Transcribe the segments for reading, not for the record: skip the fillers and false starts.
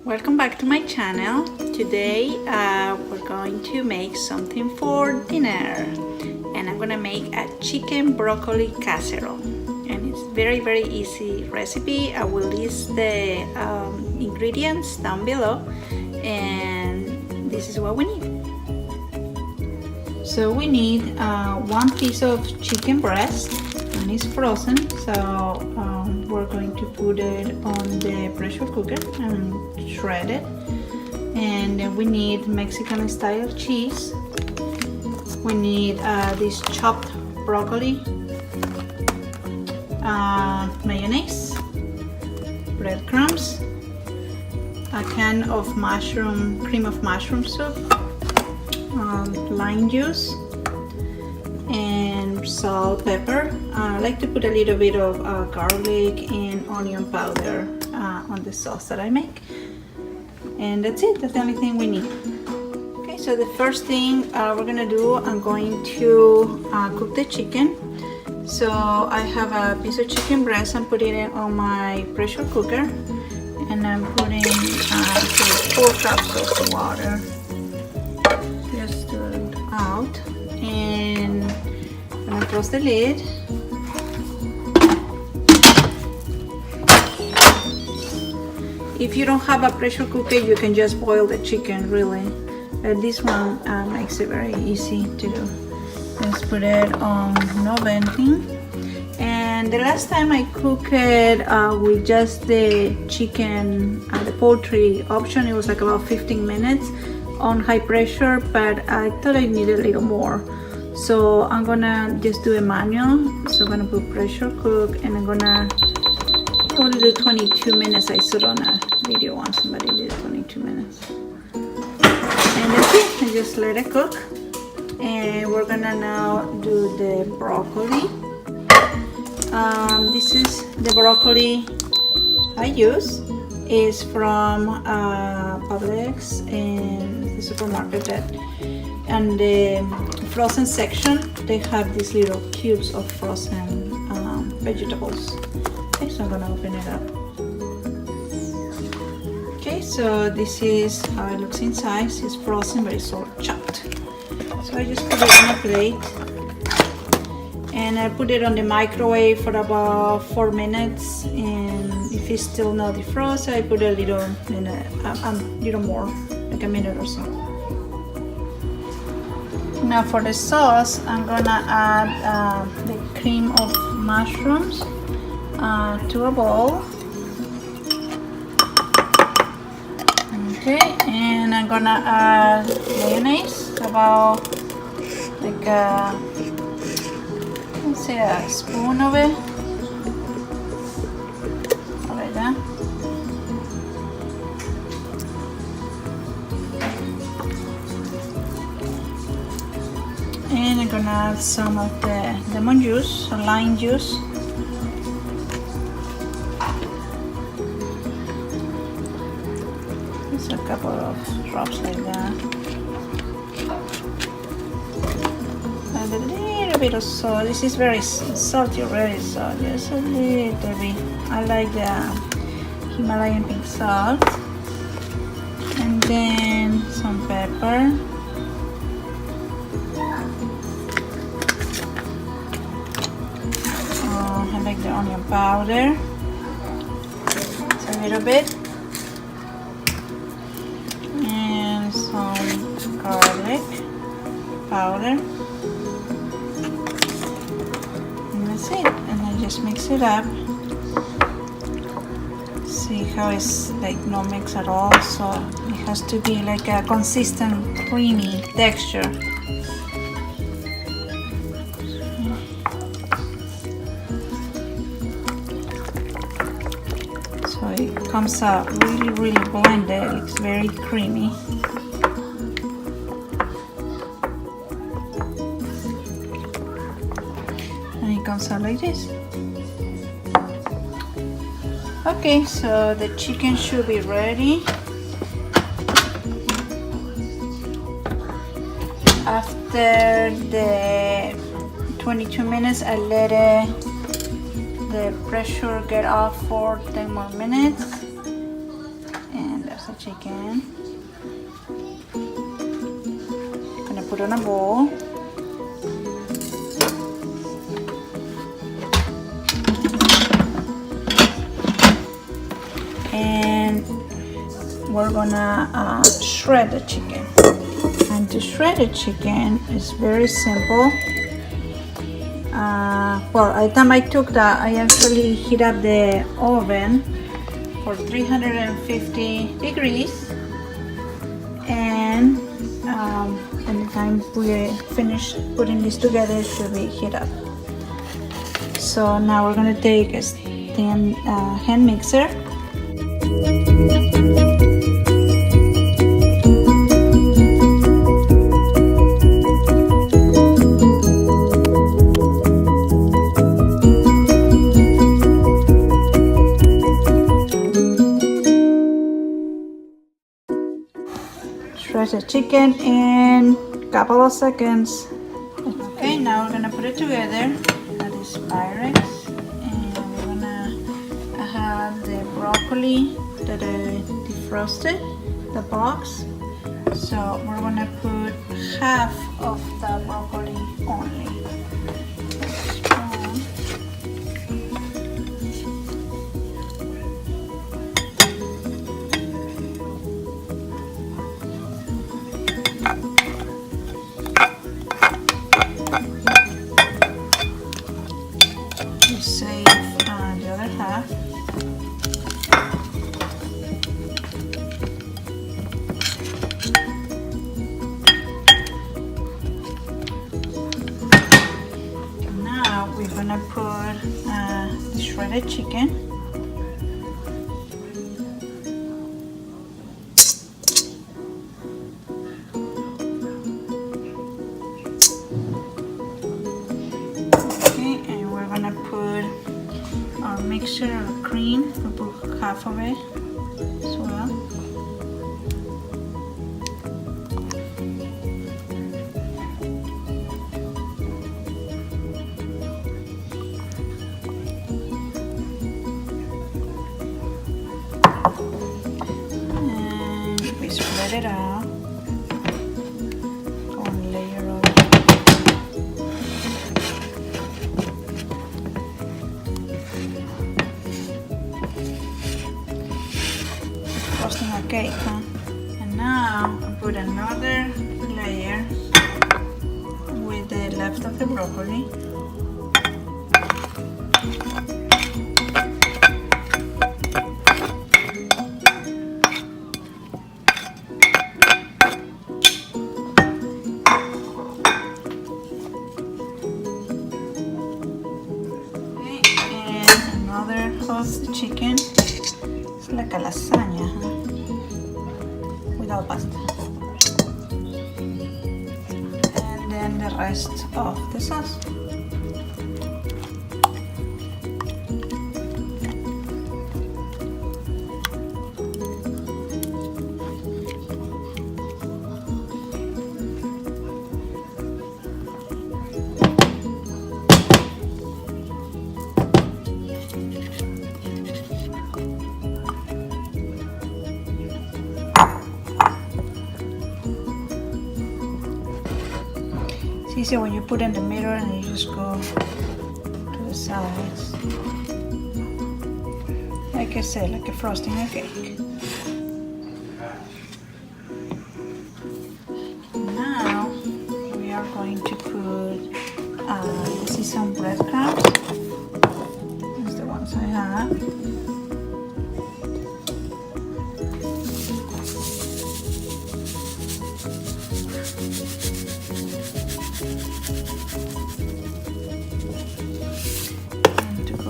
Welcome back to my channel. Today we're going to make something for dinner, and I'm gonna make a chicken broccoli casserole, and it's very easy recipe. I will list the ingredients down below, and this is what we need. So we need 1 piece of chicken breast, and it's frozen, so we're going to put it on the pressure cooker and shred it. And then we need Mexican style cheese. We need this chopped broccoli, mayonnaise, breadcrumbs, a can of cream of mushroom soup, lime juice, and salt, pepper. I like to put a little bit of garlic and onion powder on the sauce that I make. And that's it, that's the only thing we need. Okay, so the first thing we're gonna do, I'm going to cook the chicken. So I have a piece of chicken breast. I'm putting it on my pressure cooker, and I'm putting 4 cups of water. Just stir it out, and I'm gonna close the lid. If you don't have a pressure cooker, you can just boil the chicken, really. But this one makes it very easy to do. Let's put it on no venting. And the last time I cooked it with just the chicken, the poultry option, it was like about 15 minutes on high pressure, but I thought I needed a little more. So I'm gonna just do a manual. So I'm gonna put pressure cook, and I'm gonna do 22 minutes. I saw on a video once somebody did 22 minutes. And that's it, I just let it cook. And we're gonna now do the broccoli. This is the broccoli I use. Is from Publix in the supermarket. And the frozen section, they have these little cubes of frozen vegetables. Okay, so I'm gonna open it up. Okay, so this is how it looks inside. It's frozen, but it's all chopped. So I just put it on a plate, and I put it on the microwave for about 4 minutes. And if it's still not defrosted, I put a little more, like a minute or so. Now for the sauce, I'm gonna add the cream of mushrooms to a bowl. Okay, and I'm gonna add mayonnaise, about like let's say a spoon of it, like that. And I'm gonna add some of the lemon juice or lime juice. Just a couple of drops like that. And a little bit of salt. This is very salty already, so just a little bit. I like the Himalayan pink salt. And then some pepper. I like the onion powder. Just a little bit. And some garlic powder. And that's it. And I just mix it up. See how it's like no mix at all, so it has to be like a consistent creamy texture. So it comes out really blended. It's very creamy. And it comes out like this. Okay, so the chicken should be ready. After the 22 minutes, I let the pressure get off for 10 more minutes, and that's There's the chicken. Gonna put on a bowl. And we're gonna shred the chicken. And to shred the chicken is very simple. Well, by the time I took that, I actually heat up the oven for 350 degrees, and by the time we finish putting this together, it should be heat up. So now we're gonna take a hand mixer. Shred the chicken in a couple of seconds. Okay, now we're gonna put it together. That is Pyrex, and we're gonna have the broccoli that I defrosted, the box. So we're gonna put half of the broccoli only. Save the other half. Now we're gonna put the shredded chicken. Our mixture of cream, we'll put half of it as well. And we spread it out. One layer of frosting a cake, huh? And now I put another layer with the leftover broccoli. Okay, and another of the chicken. It's like a lasagna, huh? Without pasta. And then the rest of the sauce. It's easier when you put in the middle and you just go to the sides. Like I said, like a frosting a cake. Now we are going to put, this is some breadcrumbs. These are the ones I have.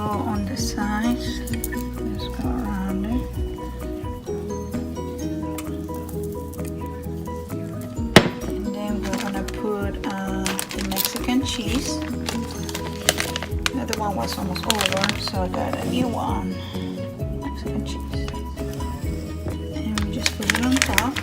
On the sides, let's go around it. And then we're gonna put the Mexican cheese. The other one was almost over, so I got a new one. Mexican cheese. And we just put it on top.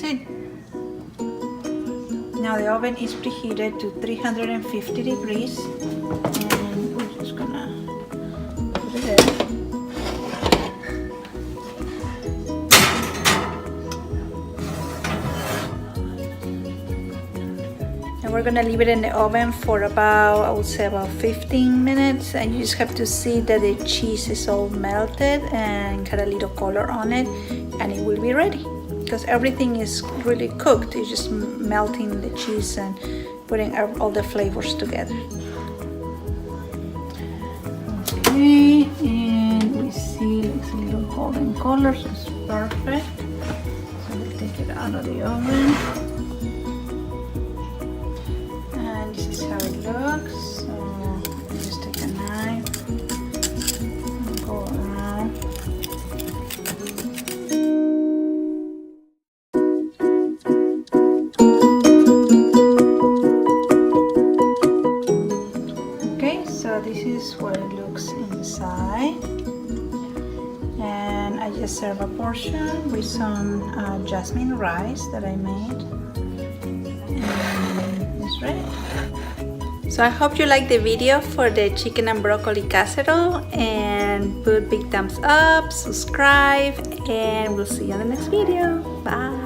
it. Now the oven is preheated to 350 degrees and we're just gonna put it in. And we're gonna leave it in the oven for about, I would say about 15 minutes, and you just have to see that the cheese is all melted and got a little color on it, and it will be ready. Because everything is really cooked, it's just melting the cheese and putting all the flavors together. Okay, and we see it's a little golden color, so it's perfect. So we'll take it out of the oven. And this is how it looks. So just take a knife and go around. So this is what it looks inside, and I just serve a portion with some jasmine rice that I made, and it's ready. So I hope you liked the video for the chicken and broccoli casserole, and put big thumbs up, subscribe, and we'll see you on the next video. Bye.